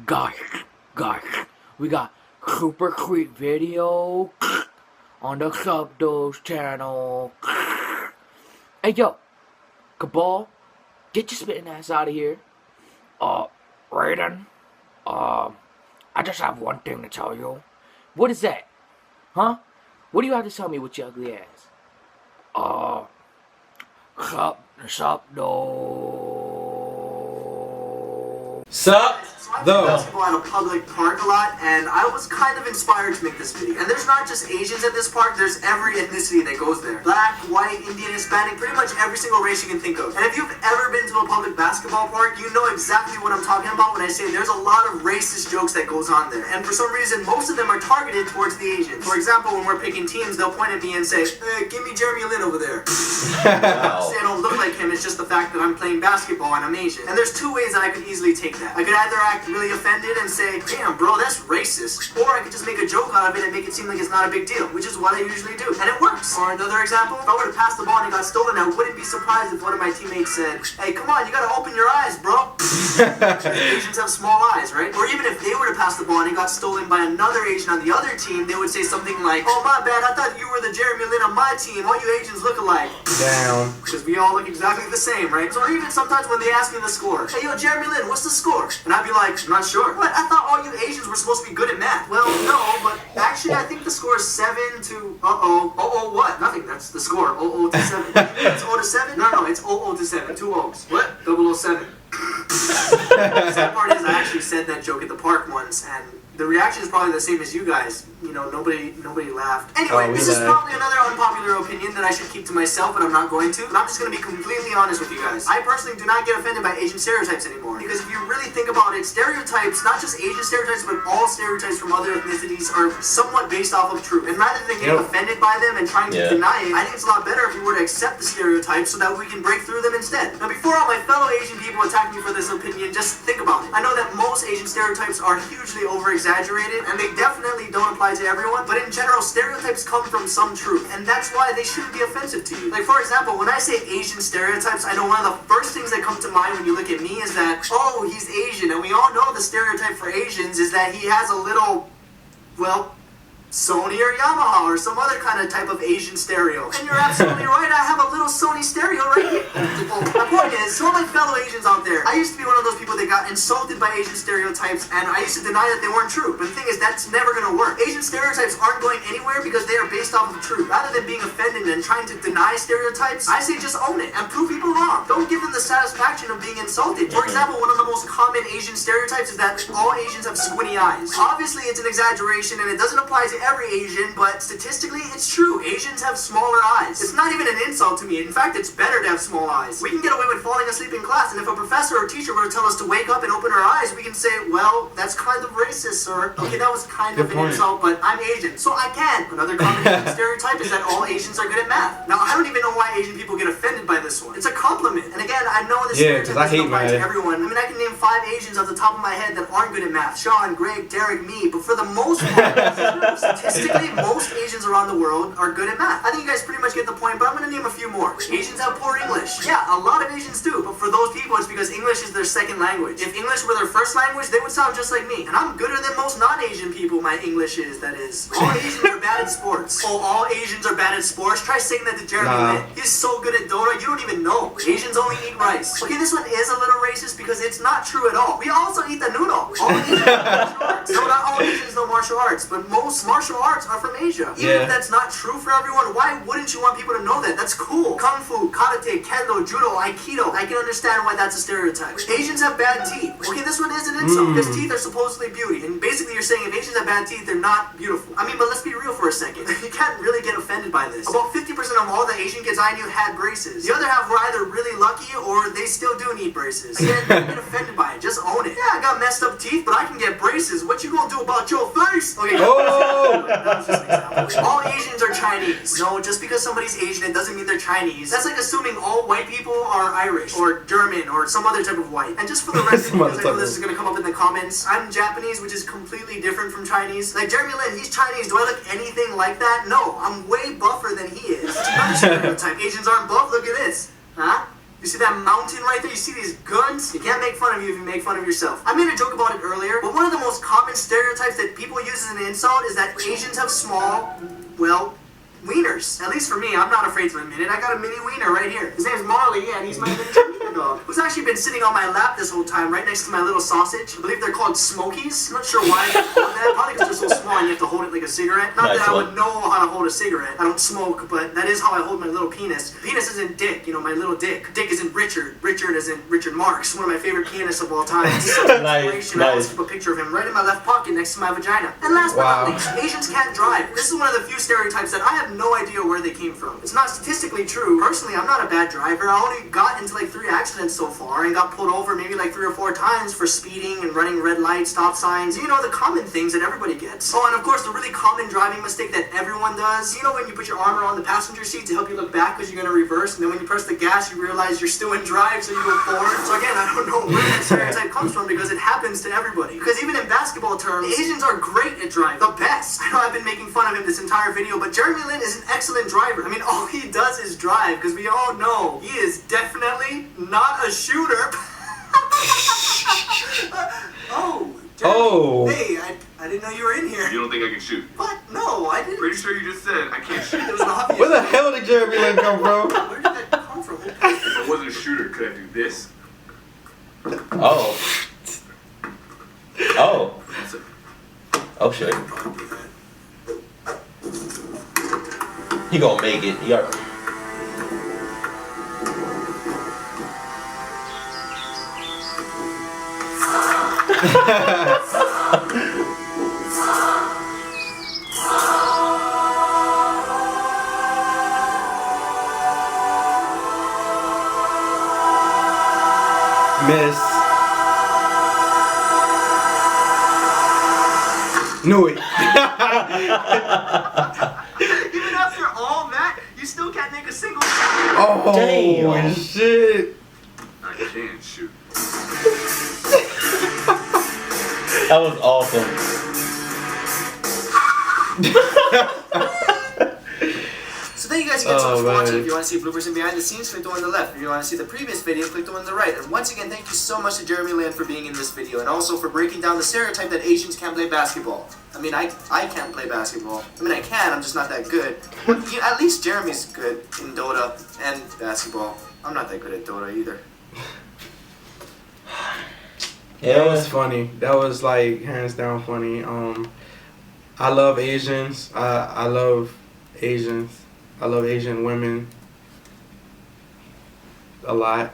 Gosh, we got super quick video on the Sup Tho's channel. Hey yo, Cabal, get your spitting ass out of here. Raiden, I just have one thing to tell you. What is that? Huh? What do you have to tell me with your ugly ass? Sup Tho. Sup Tho. Basketball at a public park a lot, and I was kind of inspired to make this video. And there's not just Asians at this park, there's every ethnicity that goes there. Black, white, Indian, Hispanic, pretty much every single race you can think of. And if you've ever been to a public basketball park, you know exactly what I'm talking about when I say there's a lot of racist jokes that goose on there. And for some reason, most of them are targeted towards the Asians. For example, when we're picking teams, they'll point at me and say, hey, give me Jeremy Lin over there. Say I don't look like him, it's just the fact that I'm playing basketball and I'm Asian. And there's two ways that I could easily take that. I could either act really offended and say, damn bro, that's racist. Or I could just make a joke out of it and make it seem like it's not a big deal, which is what I usually do. And it works. Or another example, if I were to pass the ball and it got stolen, I wouldn't be surprised if one of my teammates said, hey, come on, you gotta open your eyes, bro. Asians have small eyes, right? Or even if they were to pass the ball and it got stolen by another Asian on the other team, they would say something like, oh my bad, I thought you were the Jeremy Lin on my team. All you Asians look alike. Down. Because we all look exactly the same, right? So even sometimes when they ask me the score, hey yo, Jeremy Lin, what's the score? And I'd be like, I'm not sure. What? I thought all you Asians were supposed to be good at math. Well, no, but actually I think the score is 7 to, what? Nothing, that's the score, 0-0 to 7. It's 0 to 7? No, it's 0-0 to 7, 2 O's. What? 007. The sad part is I actually said that joke at the park once, and the reaction is probably the same as you guys. You know, nobody laughed. Anyway, this is probably another unpopular opinion that I should keep to myself, but I'm not going to. But I'm just going to be completely honest with you guys. I personally do not get offended by Asian stereotypes anymore. Because if you really think about it, stereotypes, not just Asian stereotypes, but all stereotypes from other ethnicities are somewhat based off of truth. And rather than getting offended by them and trying to deny it, I think it's a lot better if we were to accept the stereotypes so that we can break through them instead. Now, before all my fellow Asian people attack me for this opinion, just think about it. I know that most Asian stereotypes are hugely over-exaggerated, and they definitely don't apply to everyone, but in general, stereotypes come from some truth, and that's why they shouldn't be offensive to you. Like, for example, when I say Asian stereotypes, I know one of the first things that come to mind when you look at me is that, oh, he's Asian, and we all know the stereotype for Asians is that he has a little, well, Sony or Yamaha or some other kind of type of Asian stereo. And you're absolutely right, I have a little Sony stereo right here. My point is, so my fellow Asians out there, I used to be one of those people that got insulted by Asian stereotypes, and I used to deny that they weren't true. But the thing is, that's never gonna work. Asian stereotypes aren't going anywhere because they are based off of truth. Rather than being offended and trying to deny stereotypes, I say just own it and prove people wrong. Don't give them the satisfaction of being insulted. For example, one of the most common Asian stereotypes is that all Asians have squinty eyes. Obviously, it's an exaggeration and it doesn't apply to every Asian, but statistically, it's true. Asians have smaller eyes. It's not even an insult to me. In fact, it's better to have small eyes. We can get away with falling asleep in class, and if a professor or teacher were to tell us to wake up and open our eyes, we can say, well, that's kind of racist, sir. Okay, that was kind of an insult, but I'm Asian, so I can. Another common Asian stereotype is that all Asians are good at math. Now, I don't even know why Asian people get offended by this one. It's a compliment. And again, I know this stereotype doesn't apply to everyone. I mean, I can name 5 Asians off the top of my head that aren't good at math. Sean, Greg, Derek, me. But for the most part, statistically, most Asians around the world are good at math. I think you guys pretty much get the point, but I'm going to name a few more. Asians have poor English. Yeah, a lot of Asians do, but for those people, it's because English is their second language. If English were their first language, they would sound just like me. And I'm gooder than most non-Asian people, my English is, that is. All Asians are bad at sports. Oh, all Asians are bad at sports? Try saying that to Jeremy Lin. He's so good at Dota, you don't even know. Asians only eat rice. Okay, this one is a little racist because it's not true at all. We also eat the noodle. All Asians know martial arts. No, not all Asians know martial arts, but most martial arts are from Asia. Even if that's not true for everyone, why wouldn't you want people to know that? That's cool. Kung Fu, Karate, Kendo, Judo, Aikido. I can understand why that's a stereotype. Asians have bad teeth. Okay, this one is an insult because teeth are supposedly beauty. And basically you're saying if Asians have bad teeth, they're not beautiful. I mean, but let's be real for a second. You can't really get offended by this. About 50% of all the Asian kids I knew had braces. The other half were either really lucky or they still do need braces. Again, don't get offended by it. Just own it. Yeah, I got messed up teeth, but I can get braces. What you gonna do about your face? Okay. That was just an example. All Asians are Chinese. No, just because somebody's Asian, it doesn't mean they're Chinese. That's like assuming all white people are Irish, or German, or some other type of white. And just for the record, because I know this is going to come up in the comments, I'm Japanese, which is completely different from Chinese. Like, Jeremy Lin, he's Chinese. Do I look anything like that? No, I'm way buffer than he is. Another stereotype. Asians aren't buff? Look at this. Huh? You see that mountain right there? You see these guns? You can't make fun of you if you make fun of yourself. I made a joke about it earlier, but one of the most common stereotypes that people use as an insult is that Asians have small, well, wieners. At least for me, I'm not afraid to admit it. I got a mini wiener right here. His name's Marley, and he's my miniature wiener dog, who's actually been sitting on my lap this whole time, right next to my little sausage. I believe they're called Smokies. I'm not sure why they're called that. Probably because they're so small and you have to hold it like a cigarette. Not that I would know how to hold a cigarette. I don't smoke, but that is how I hold my little penis. Penis isn't Dick, you know, my little dick. Dick isn't Richard. Richard isn't Richard Marx, one of my favorite pianists of all time. It's such an inspiration. I always keep a picture of him right in my left pocket next to my vagina. And last but not least, Asians can't drive. This is one of the few stereotypes that I have no idea where they came from. It's not statistically true. Personally, I'm not a bad driver. I only got into like 3 accidents so far and got pulled over maybe like 3 or 4 times for speeding and running red lights, stop signs, you know, the common things that everybody gets. Oh, and of course, the really common driving mistake that everyone does, you know, when you put your arm around the passenger seat to help you look back because you're going to reverse, and then when you press the gas, you realize you're still in drive, so you go forward. So again, I don't know where that stereotype comes from because it happens to everybody. Because even in basketball terms, Asians are great at driving. The best. I know I've been making fun of him this entire video, but Jeremy Lin is an excellent driver. I mean, all he does is drive, because we all know he is definitely not a shooter. Oh. Hey, I didn't know you were in here. You don't think I can shoot? What? No, I didn't. Pretty sure you just said I can't shoot. It was an obvious. Where the hell did Jeremy Lin come from? Where did that come from? If I wasn't a shooter, could I do this? Oh. Oh. That's it. Oh shit. He gonna make it. He are. Miss. Knew it. Even after all that, you still can't make a single shot. Oh, Damn. shit. I can shoot. That was awesome. So thank you guys again so much for man. watching. If you want to see bloopers and behind the scenes, click the one on the left. If you want to see the previous video, click the one on the right. And once again, thank you so much to Jeremy Lin for being in this video, and also for breaking down the stereotype that Asians can't play basketball. I mean, I can't play basketball. I mean, I can, I'm just not that good. At least Jeremy's good in Dota and basketball. I'm not that good at Dota either. Yeah. That was funny. That was like hands down funny. I love Asians. I love Asians. I love Asian women a lot.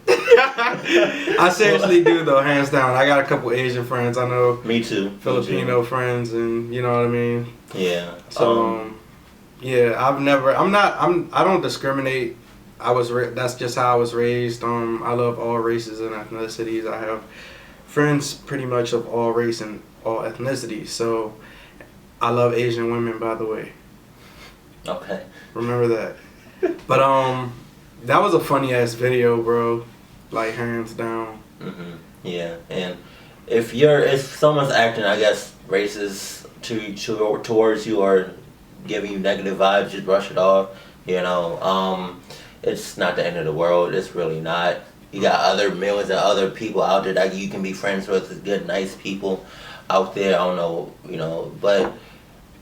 I seriously do though, hands down. I got a couple Asian friends. I know Me too. Filipino friends, and you know what I mean. Yeah. So yeah, I don't discriminate. That's just how I was raised. I love all races and ethnicities. I have friends pretty much of all race and all ethnicities. So I love Asian women, by the way. Okay. Remember that. But that was a funny ass video, bro. Like hands down. Yeah, and if someone's acting, I guess, racist towards you or giving you negative vibes, just brush it off. You know, it's not the end of the world. It's really not. You got other millions of other people out there that you can be friends with. Good, nice people out there. I don't know, you know, but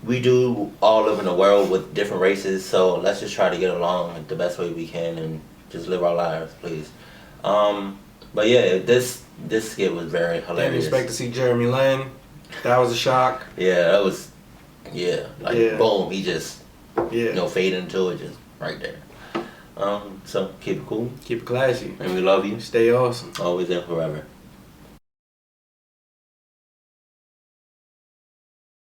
we do all live in a world with different races. So let's just try to get along the best way we can and just live our lives, please. But yeah, this skit was very Didn't hilarious. expect to see Jeremy Lin. That was a shock. Yeah, that was. Yeah, like Yeah. boom, he just Yeah. fade into it, just right there. So keep it cool, Keep it classy. and we love you. Stay awesome. Always and forever.